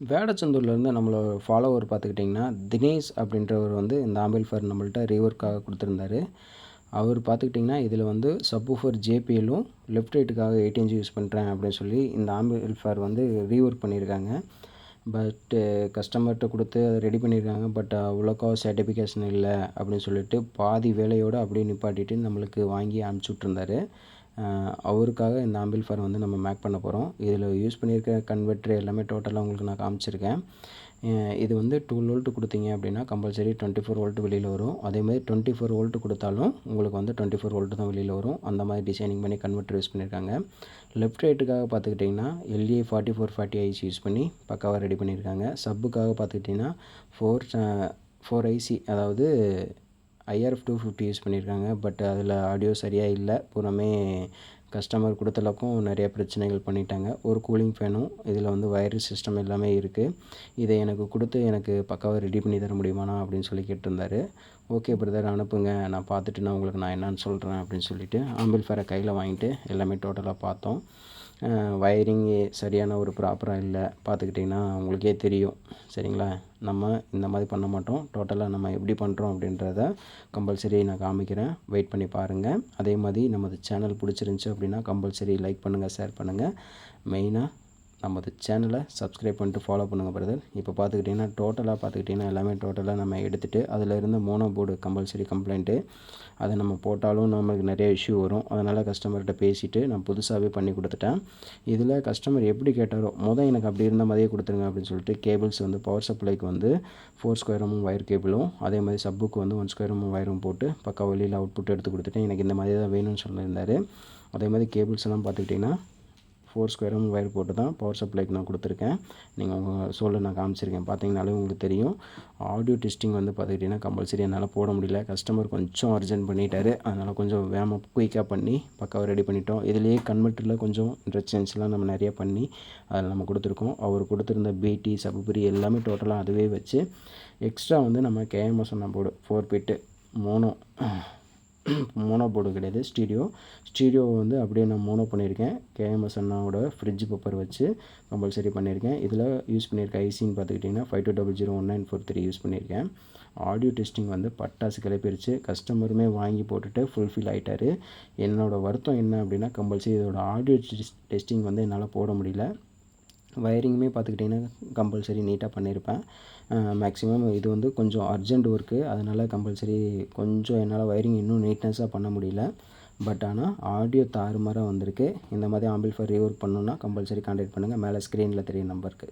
வேடச்சந்தூர்லேருந்து நம்மளோட ஃபாலோவர் பார்த்துக்கிட்டிங்கன்னா, தினேஷ் அப்படின்றவர் வந்து இந்த ஆம்பிளிஃபையர் நம்மள்ட்ட ரீவொர்க்காக கொடுத்துருந்தாரு. அவர் பார்த்துக்கிட்டிங்கன்னா, இதில் வந்து சப்வூஃபர் ஜேபிஎல்லும் லெஃப்ட் ரைட்டுக்காக 8 இன்ச் யூஸ் பண்ணுறேன் அப்படின்னு சொல்லி இந்த ஆம்பிளிஃபையர் வந்து ரீவொர்க் பண்ணியிருக்காங்க. பட்டு கஸ்டமர்கிட்ட கொடுத்து அதை ரெடி பண்ணியிருக்காங்க. பட் அவ்வளோக்கா சர்டிஃபிகேஷன் இல்லை அப்படின்னு சொல்லிட்டு பாதி வேலையோடு அப்படியே நிப்பாட்டிட்டு நம்மளுக்கு வாங்கி அனுப்பிச்சி விட்ருந்தாரு. அவருக்காக இந்த ஆம்பிளிஃபையர் வந்து நம்ம மேக் பண்ண போகிறோம். இதில் யூஸ் பண்ணியிருக்க கன்வெர்ட்ரு எல்லாமே டோட்டலாக உங்களுக்கு நான் காமிச்சிருக்கேன். இது வந்து 12 வோல்ட் கொடுத்தீங்க அப்படின்னா கம்பல்சரி 24 வோல்ட் வெளியில் வரும். அதேமாதிரி 24 வோல்ட் கொடுத்தாலும் உங்களுக்கு வந்து 24 வோல்ட் தான் வெளியில் வரும். அந்த மாதிரி டிசைனிங் பண்ணி கன்வெர்ட்டர் யூஸ் பண்ணியிருக்காங்க. லெஃப்ட் ரைட்டுக்காக பார்த்துக்கிட்டிங்கன்னா எல்ஏ 4440 ஐசி யூஸ் பண்ணி பக்காவாக ரெடி பண்ணியிருக்காங்க. சப்புக்காக பார்த்துக்கிட்டிங்கன்னா 4 ஐசி, அதாவது IRF 250 யூஸ் பண்ணியிருக்காங்க. பட் அதில் ஆடியோ சரியாக இல்லை. பூராமே கஸ்டமர் கொடுத்தளவுக்கும் நிறைய பிரச்சனைகள் பண்ணிட்டாங்க. ஒரு கூலிங் ஃபேனும் இதில் வந்து வயர் சிஸ்டம் எல்லாமே இருக்குது. இதை எனக்கு கொடுத்து எனக்கு பக்காவாக ரெடி பண்ணி தர முடியுமாண்ணா அப்படின்னு சொல்லி கேட்டிருந்தாரு. ஓகே பிரதர், அனுப்புங்க, நான் பார்த்துட்டு நான் உங்களுக்கு நான் என்னன்னு சொல்கிறேன் அப்படின்னு சொல்லிவிட்டு ஆம்பிளிஃபையரை கையில் வாங்கிட்டு எல்லாமே டோட்டலாக பார்த்தோம். வயரிங்கு சரியான ஒரு ப்ராப்பராக இல்லை. பார்த்துக்கிட்டிங்கன்னா உங்களுக்கே தெரியும், சரிங்களா? நம்ம இந்த மாதிரி பண்ண மாட்டோம். டோட்டலாக நம்ம எப்படி பண்ணுறோம் அப்படின்றத கம்பல்சரி நான் காமிக்கிறேன். வெயிட் பண்ணி பாருங்கள். அதே மாதிரி நமது சேனல் பிடிச்சிருந்துச்சி அப்படின்னா கம்பல்சரி லைக் பண்ணுங்கள், ஷேர் பண்ணுங்கள். மெயினாக நமது சேனலை சப்ஸ்கிரைப் பண்ணிட்டு ஃபாலோ பண்ணுங்கள் பிரதர். இப்போ பார்த்துக்கிட்டிங்கன்னா எல்லாமே டோட்டலாக நம்ம எடுத்துகிட்டு அதில் இருந்த மோனோ போர்டு கம்பல்சரி கம்ப்ளைண்ட்டு, அதை நம்ம போட்டாலும் நமக்கு நிறைய இஷ்யூ வரும். அதனால் கஸ்டமர்கிட்ட பேசிவிட்டு நான் புதுசாகவே பண்ணி கொடுத்துட்டேன். இதில் கஸ்டமர் எப்படி கேட்டாரோ எனக்கு அப்படி இருந்த மாதிரியே கொடுத்துருங்க அப்படின்னு சொல்லிட்டு கேபிள்ஸ் வந்து பவர் சப்ளைக்கு வந்து 4 ஸ்கொயர் வயர் கேபிளும், அதே மாதிரி சப்புக்கு வந்து 1 ஸ்கொயர் வயரும் போட்டு பக்கா வெளியில் அவுட்புட் எடுத்து கொடுத்துட்டேன். எனக்கு இந்த மாதிரி தான் வேணும்னு சொல்லியிருந்தார். அதே மாதிரி கேபிள்ஸ் எல்லாம் பார்த்துக்கிட்டிங்கன்னா 4 ஸ்கொயர் வயர் போட்டு தான் பவர் சப்ளைக்கு நான் கொடுத்துருக்கேன். நீங்கள் உங்கள் சோலில் நான் காமிச்சிருக்கேன், பார்த்தீங்கனாலே உங்களுக்கு தெரியும். ஆடியோ டெஸ்டிங் வந்து பார்த்துக்கிட்டிங்கன்னா கம்பல்சரி என்னால் போட முடியல. கஸ்டமர் கொஞ்சம் அர்ஜென்ட் பண்ணிட்டார். அதனால் கொஞ்சம் வேகமாக குயிக்காக பண்ணி பக்காவாக ரெடி பண்ணிட்டோம். இதிலேயே கன்வெர்ட்டரில் கொஞ்சம் இன்டர்சேஞ்ச்லாம் நம்ம நிறைய பண்ணி அதில் நம்ம கொடுத்துருக்கோம். அவர் கொடுத்துருந்த பிடி சப்புபரி எல்லாமே டோட்டலாக அதுவே வச்சு எக்ஸ்ட்ரா வந்து நம்ம கேஎம்எஸ் போர்டு 4 பிட்டு மோனோ போர்டு கிடையாது, ஸ்டீரியோ வந்து அப்படியே நான் மோனோ பண்ணியிருக்கேன். கேஎம்எஸ் அண்ணாவோட ஃப்ரிட்ஜ் பேப்பர் வச்சு கம்பல்சரி பண்ணியிருக்கேன். இதில் யூஸ் பண்ணியிருக்க ஐசின்னு பார்த்துக்கிட்டிங்கன்னா 52001943 யூஸ் பண்ணியிருக்கேன். ஆடியோ டெஸ்டிங் வந்து பட்டாசு கிளப்பிடுச்சு. கஸ்டமருமே வாங்கி போட்டுட்டு ஃபுல்ஃபில் ஆகிட்டார். என்னோடய வருத்தம் என்ன அப்படின்னா கம்பல்சரி இதோட ஆடியோ டெஸ்டிங் வந்து என்னால் போட முடியல. வயரிங்குமே பார்த்துக்கிட்டிங்கன்னா கம்பல்சரி நீட்டாக பண்ணியிருப்பேன். மேக்ஸிமம் இது வந்து கொஞ்சம் அர்ஜெண்ட் ஒர்க்கு, அதனால் கம்பல்சரி கொஞ்சம் என்னால் வயரிங் இன்னும் நீட்னஸாக பண்ண முடியல. பட் ஆனால் ஆடியோ தாறுமாறாக வந்திருக்கு. இந்த மாதிரி ஆம்பிளிஃபையர் ரீவொர்க் பண்ணணுன்னா கம்பல்சரி கான்டாக்ட் பண்ணுங்கள். மேலே ஸ்க்ரீனில் தெரியும் நம்பருக்கு.